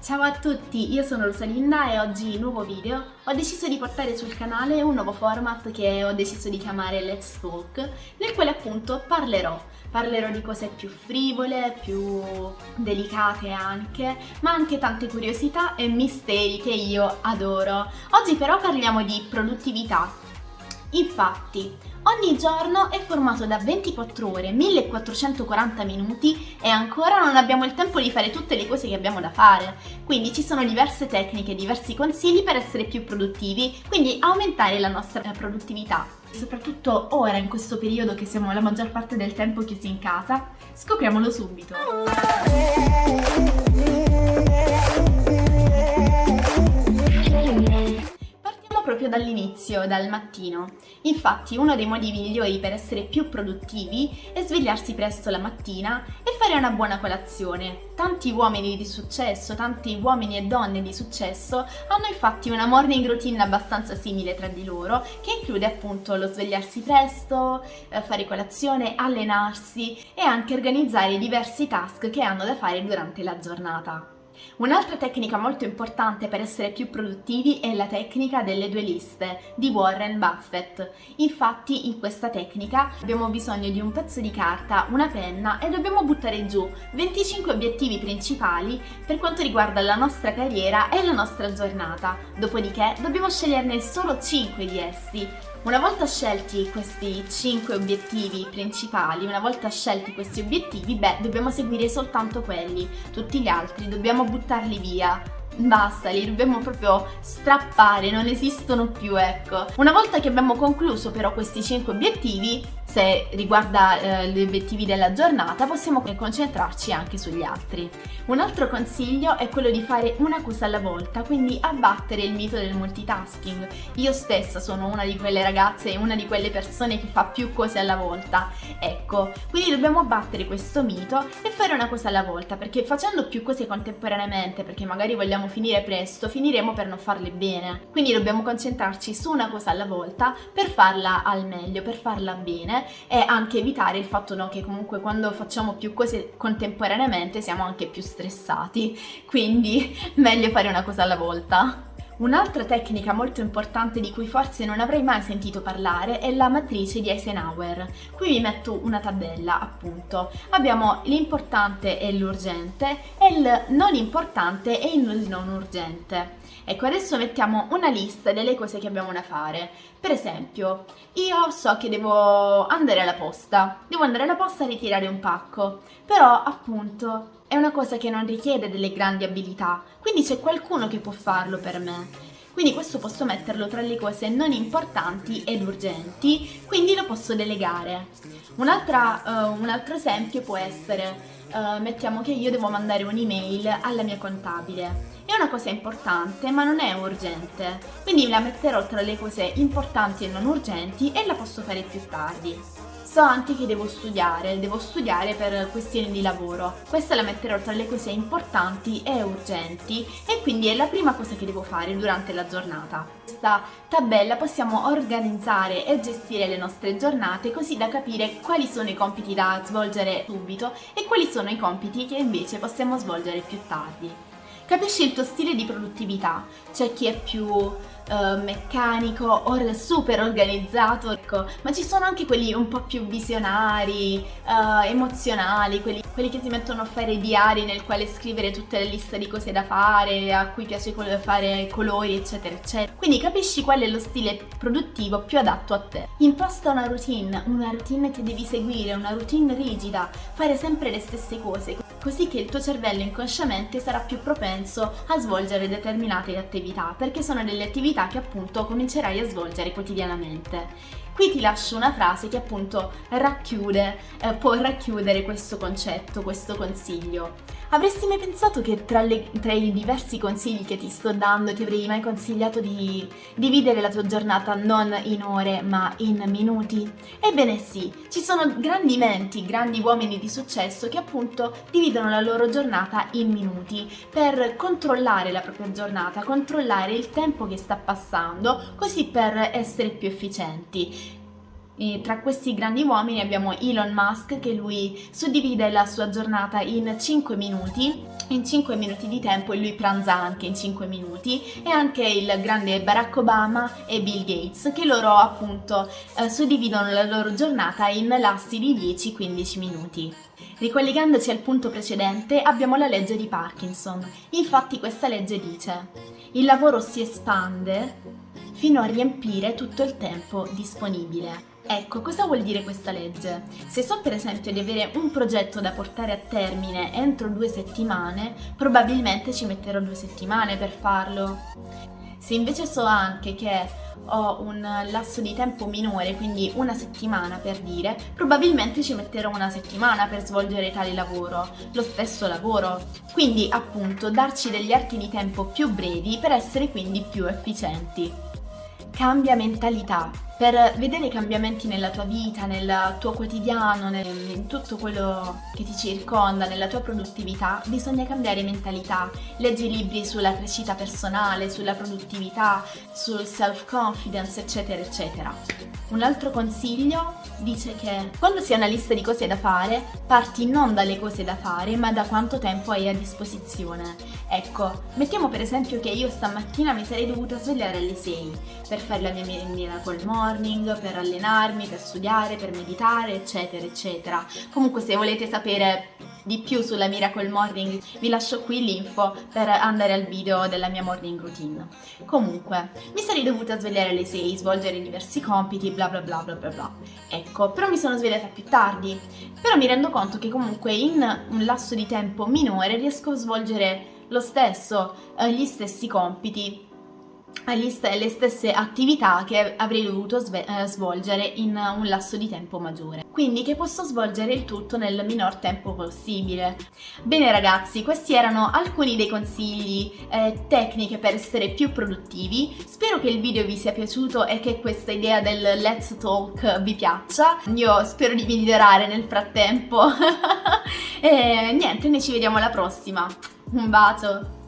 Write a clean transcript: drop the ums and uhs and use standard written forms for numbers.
Ciao a tutti, io sono Rosalinda e oggi nuovo video. Ho deciso di portare sul canale un nuovo format che ho deciso di chiamare Let's Talk, nel quale appunto parlerò di cose più frivole, più delicate anche, ma anche tante curiosità e misteri che io adoro. Oggi però parliamo di produttività. Infatti, ogni giorno è formato da 24 ore, 1440 minuti e ancora non abbiamo il tempo di fare tutte le cose che abbiamo da fare. Quindi ci sono diverse tecniche, diversi consigli per essere più produttivi, quindi aumentare la nostra produttività. Soprattutto ora, in questo periodo che siamo la maggior parte del tempo chiusi in casa, scopriamolo subito. Proprio dall'inizio, dal mattino. Infatti, uno dei modi migliori per essere più produttivi è svegliarsi presto la mattina e fare una buona colazione. Tanti uomini di successo, tanti uomini e donne di successo hanno infatti una morning routine abbastanza simile tra di loro, che include appunto lo svegliarsi presto, fare colazione, allenarsi e anche organizzare diversi task che hanno da fare durante la giornata. Un'altra tecnica molto importante per essere più produttivi è la tecnica delle due liste di Warren Buffett. Infatti, in questa tecnica abbiamo bisogno di un pezzo di carta, una penna e dobbiamo buttare giù 25 obiettivi principali per quanto riguarda la nostra carriera e la nostra giornata. Dopodiché dobbiamo sceglierne solo 5 di essi. Una volta scelti questi 5 obiettivi principali, dobbiamo seguire soltanto quelli. Tutti gli altri dobbiamo buttarli via. Basta, li dobbiamo proprio strappare, non esistono più, ecco. Una volta che abbiamo concluso però questi 5 obiettivi, se riguarda gli obiettivi della giornata, possiamo concentrarci anche sugli altri. Un altro consiglio è quello di fare una cosa alla volta, quindi abbattere il mito del multitasking. Io stessa sono una di quelle ragazze e una di quelle persone che fa più cose alla volta. Ecco, quindi dobbiamo abbattere questo mito e fare una cosa alla volta, perché facendo più cose contemporaneamente, perché magari vogliamo finire presto, finiremo per non farle bene. Quindi dobbiamo concentrarci su una cosa alla volta per farla al meglio, per farla bene e anche evitare il fatto che comunque quando facciamo più cose contemporaneamente siamo anche più stressati. Quindi meglio fare una cosa alla volta. Un'altra tecnica molto importante di cui forse non avrei mai sentito parlare è la matrice di Eisenhower. Qui vi metto una tabella, appunto. Abbiamo l'importante e l'urgente e il non importante e il non urgente. Ecco, adesso mettiamo una lista delle cose che abbiamo da fare. Per esempio, io so che devo andare alla posta a ritirare un pacco, però appunto è una cosa che non richiede delle grandi abilità, quindi c'è qualcuno che può farlo per me. Quindi questo posso metterlo tra le cose non importanti ed urgenti, quindi lo posso delegare. Un altro esempio può essere, mettiamo che io devo mandare un'email alla mia contabile. È una cosa importante ma non è urgente, quindi la metterò tra le cose importanti e non urgenti e la posso fare più tardi. So anche che devo studiare per questioni di lavoro. Questa la metterò tra le cose importanti e urgenti e quindi è la prima cosa che devo fare durante la giornata. Questa tabella possiamo organizzare e gestire le nostre giornate così da capire quali sono i compiti da svolgere subito e quali sono i compiti che invece possiamo svolgere più tardi. Capisci il tuo stile di produttività? C'è chi è più meccanico, super organizzato, ecco, ma ci sono anche quelli un po' più visionari, emozionali, quelli che si mettono a fare diari nel quale scrivere tutte le liste di cose da fare, a cui piace fare colori, eccetera, eccetera. Quindi capisci qual è lo stile produttivo più adatto a te. Imposta una routine che devi seguire, una routine rigida, fare sempre le stesse cose, così che il tuo cervello inconsciamente sarà più propenso a svolgere determinate attività, perché sono delle attività che appunto comincerai a svolgere quotidianamente. Qui ti lascio una frase che appunto può racchiudere questo concetto, questo consiglio. Avresti mai pensato che tra i diversi consigli che ti sto dando ti avrei mai consigliato di dividere la tua giornata non in ore ma in minuti? Ebbene sì, ci sono grandi menti, grandi uomini di successo che appunto dividono la loro giornata in minuti per controllare la propria giornata, controllare il tempo che sta passando, così per essere più efficienti. E tra questi grandi uomini abbiamo Elon Musk, che lui suddivide la sua giornata in 5 minuti. In 5 minuti di tempo e lui pranza anche in 5 minuti, e anche il grande Barack Obama e Bill Gates, che loro appunto suddividono la loro giornata in lassi di 10-15 minuti. Ricollegandoci al punto precedente, abbiamo la legge di Parkinson. Infatti questa legge dice: il lavoro si espande fino a riempire tutto il tempo disponibile. Ecco, cosa vuol dire questa legge? Se so per esempio di avere un progetto da portare a termine entro 2 settimane, probabilmente ci metterò 2 settimane per farlo. Se invece so anche che ho un lasso di tempo minore, quindi 1 settimana per dire, probabilmente ci metterò 1 settimana per svolgere tale lavoro, lo stesso lavoro. Quindi appunto darci degli archi di tempo più brevi per essere quindi più efficienti. Cambia mentalità. Per vedere i cambiamenti nella tua vita, nel tuo quotidiano, in tutto quello che ti circonda, nella tua produttività, bisogna cambiare mentalità. Leggi libri sulla crescita personale, sulla produttività, sul self-confidence, eccetera, eccetera. Un altro consiglio dice che quando si ha una lista di cose da fare, parti non dalle cose da fare, ma da quanto tempo hai a disposizione. Ecco, mettiamo per esempio che io stamattina mi sarei dovuta svegliare alle 6 per fare la mia Miracle Morning, per allenarmi, per studiare, per meditare, eccetera, eccetera. Comunque, se volete sapere di più sulla Miracle Morning, vi lascio qui l'info per andare al video della mia morning routine. Comunque, mi sarei dovuta svegliare alle 6, svolgere diversi compiti, bla bla bla bla bla bla. Ecco, però mi sono svegliata più tardi. Però mi rendo conto che comunque in un lasso di tempo minore riesco a svolgere lo stesso, gli stessi compiti, le stesse attività che avrei dovuto svolgere in un lasso di tempo maggiore, quindi che posso svolgere il tutto nel minor tempo possibile. Bene ragazzi, questi erano alcuni dei consigli, tecniche per essere più produttivi. Spero che il video vi sia piaciuto e che questa idea del Let's Talk vi piaccia. Io spero di migliorare nel frattempo e niente, noi ci vediamo alla prossima. Un bacio!